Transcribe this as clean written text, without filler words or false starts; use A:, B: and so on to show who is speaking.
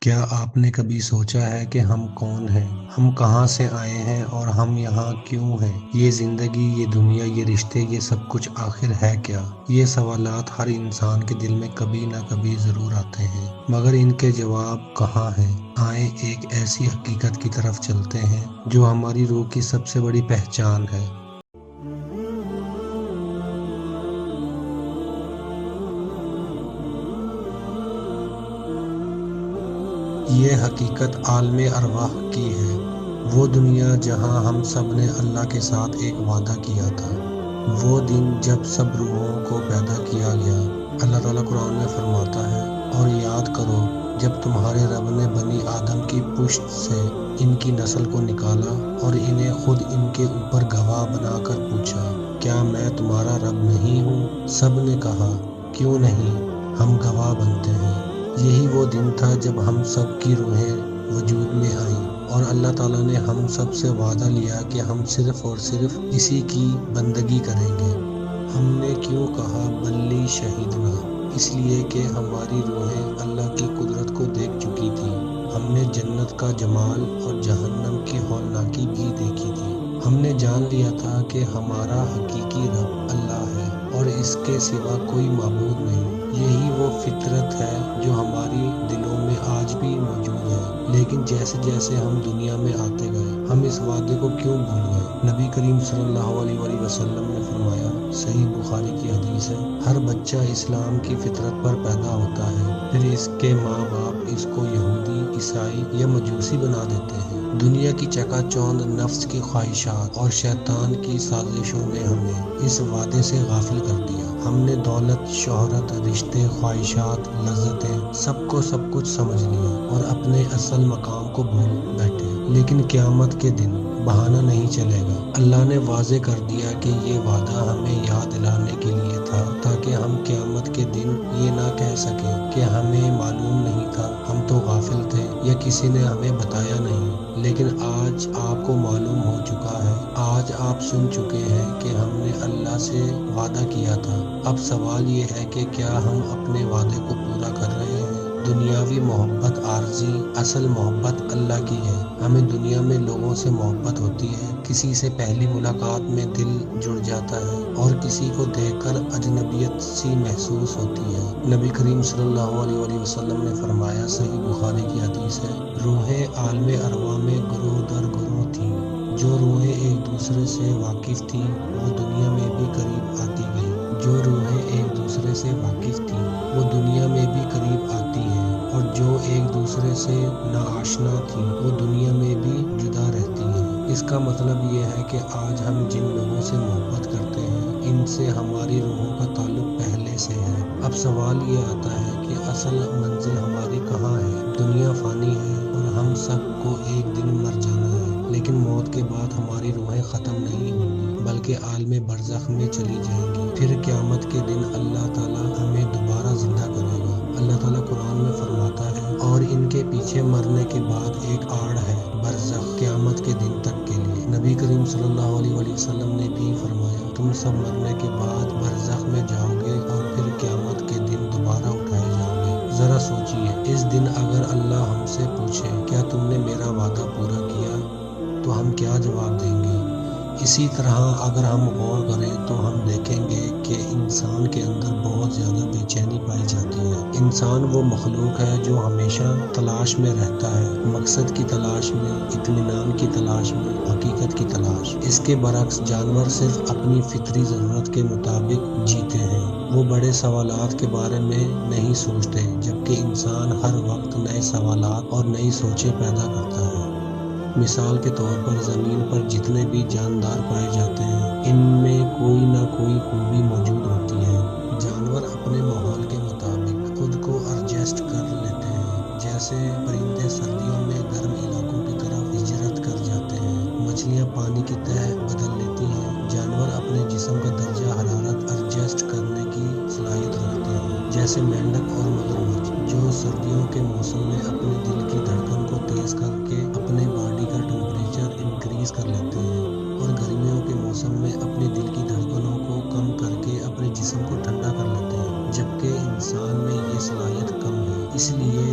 A: کیا آپ نے کبھی سوچا ہے کہ ہم کون ہیں؟ ہم کہاں سے آئے ہیں اور ہم یہاں کیوں ہیں؟ یہ زندگی، یہ دنیا، یہ رشتے، یہ سب کچھ آخر ہے کیا؟ یہ سوالات ہر انسان کے دل میں کبھی نہ کبھی ضرور آتے ہیں، مگر ان کے جواب کہاں ہیں؟ آئیں ایک ایسی حقیقت کی طرف چلتے ہیں جو ہماری روح کی سب سے بڑی پہچان ہے۔ یہ حقیقت عالم ارواح کی ہے، وہ دنیا جہاں ہم سب نے اللہ کے ساتھ ایک وعدہ کیا تھا، وہ دن جب سب روحوں کو پیدا کیا گیا۔ اللہ تعالیٰ قرآن میں فرماتا ہے، اور یاد کرو جب تمہارے رب نے بنی آدم کی پشت سے ان کی نسل کو نکالا اور انہیں خود ان کے اوپر گواہ بنا کر پوچھا، کیا میں تمہارا رب نہیں ہوں؟ سب نے کہا، کیوں نہیں، ہم گواہ بنتے ہیں۔ یہی وہ دن تھا جب ہم سب کی روحیں وجود میں آئیں، اور اللہ تعالیٰ نے ہم سب سے وعدہ لیا کہ ہم صرف اور صرف اسی کی بندگی کریں گے۔ ہم نے کیوں کہا بلی شہیدنا؟ اس لیے کہ ہماری روحیں اللہ کی قدرت کو دیکھ چکی تھیں۔ ہم نے جنت کا جمال اور جہنم کی ہولناکی بھی دیکھی تھی۔ ہم نے جان لیا تھا کہ ہمارا حقیقی رب اللہ ہے اور اس کے سوا کوئی معبود نہیں۔ یہی وہ فطرت ہے جو ہماری دلوں میں آج بھی موجود ہے، لیکن جیسے جیسے ہم دنیا میں آتے گئے، ہم اس وعدے کو کیوں بھول گئے؟ نبی کریم صلی اللہ علیہ وآلہ وسلم نے فرمایا، صحیح بخاری کی حدیث ہے، ہر بچہ اسلام کی فطرت پر پیدا ہوتا ہے، پھر اس کے ماں باپ اس کو یہودی، عیسائی یا مجوسی بنا دیتے ہیں۔ دنیا کی چکا چوند، نفس کی خواہشات اور شیطان کی سازشوں نے ہمیں اس وعدے سے غافل کر دیا۔ ہم نے دولت، شہرت، رشتے، خواہشات، لذتیں، سب کچھ سمجھ لیا اور اپنے اصل مقام کو بھول بیٹھے۔ لیکن قیامت کے دن بہانہ نہیں چلے گا۔ اللہ نے واضح کر دیا کہ یہ وعدہ ہمیں یاد دلانے کے لیے تھا، تاکہ ہم قیامت کے دن یہ نہ کہہ سکیں کہ ہمیں معلوم نہیں تھا، ہم تو غافل تھے یا کسی نے ہمیں بتایا نہیں۔ لیکن آج آپ کو معلوم ہو چکا ہے، آج آپ سن چکے ہیں کہ ہم نے اللہ سے وعدہ کیا تھا۔ اب سوال یہ ہے کہ کیا ہم اپنے وعدے کو پورا کر رہے ہیں؟ دنیاوی محبت عارضی، اصل محبت اللہ کی ہے۔ ہمیں دنیا میں لوگوں سے محبت ہوتی ہے، کسی سے پہلی ملاقات میں دل جڑ جاتا ہے اور کسی کو دیکھ کر اجنبیت سی محسوس ہوتی ہے۔ نبی کریم صلی اللہ علیہ وآلہ وسلم نے فرمایا، صحیح بخاری کی حدیث ہے، روحیں عالم ارواح میں گروہ در گروہ تھیں۔ جو روحیں ایک دوسرے سے واقف تھیں وہ دنیا میں بھی قریب آتی گئیں، جو روحیں ایک دوسرے سے واقف تھیں وہ دنیا میں بھی قریب آتی ہیں، اور جو ایک دوسرے سے ناآشنا تھیں وہ دنیا میں بھی جدا رہتی ہیں۔ اس کا مطلب یہ ہے کہ آج ہم جن لوگوں سے محبت کرتے ہیں ان سے ہماری روحوں کا تعلق پہلے سے ہے۔ اب سوال یہ آتا ہے کہ اصل منزل ہماری کہاں ہے؟ دنیا فانی ہے اور ہم سب کو ایک دن مر جانا ہے، لیکن موت کے بعد ہماری روحیں ختم نہیں ہوں گی بلکہ عالم برزخ میں چلی جائیں گی۔ پھر قیامت کے دن اللہ تعالیٰ ہمیں دوبارہ زندہ کرے گا۔ اللہ تعالیٰ قرآن میں فرماتا ہے، اور ان کے پیچھے مرنے کے بعد ایک آڑ ہے، برزخ، قیامت کے دن تک کے لیے۔ نبی کریم صلی اللہ علیہ وآلہ وسلم نے بھی فرمایا، تم سب مرنے کے بعد برزخ میں جاؤ گے اور پھر قیامت کے دن دوبارہ اٹھائے جاؤ گے۔ ذرا سوچئے، اس دن اگر اللہ ہم سے پوچھے کیا تم نے میرا وعدہ پورا کیا، تو ہم کیا جواب دیں گے؟ اسی طرح اگر ہم غور کریں تو ہم دیکھیں گے کہ انسان کے اندر بہت زیادہ بے چینی پائی جاتی ہے۔ انسان وہ مخلوق ہے جو ہمیشہ تلاش میں رہتا ہے، مقصد کی تلاش میں، اطمینان کی تلاش میں، حقیقت کی تلاش۔ اس کے برعکس جانور صرف اپنی فطری ضرورت کے مطابق جیتے ہیں، وہ بڑے سوالات کے بارے میں نہیں سوچتے، جبکہ انسان ہر وقت نئے سوالات اور نئی سوچیں پیدا کرتا ہے۔ مثال کے طور پر زمین پر جتنے بھی جاندار پائے جاتے ہیں ان میں کوئی نہ کوئی خوبی موجود ہوتی ہے۔ جانور اپنے ماحول کے مطابق خود کو ایڈجسٹ کر لیتے ہیں، جیسے پرندے سردیوں میں گرم علاقوں کی طرف ہجرت کر جاتے ہیں، مچھلیاں پانی کی تہ بدل لیتی ہیں۔ جانور اپنے جسم کا درجہ حرارت ایڈجسٹ کرنے کی صلاحیت رکھتے ہیں، جیسے مینڈک اور مگرمچھ، جو سردیوں کے موسم میں اپنے دل کی دھڑکن کو تیز کر کے اپنے باڈی کا ٹمپریچر انکریز کر لیتے ہیں، اور گرمیوں کے موسم میں اپنے دل کی دھڑکنوں کو کم کر کے اپنے جسم کو ٹھنڈا کر لیتے ہیں، جبکہ انسان میں یہ صلاحیت کم ہے، اس لیے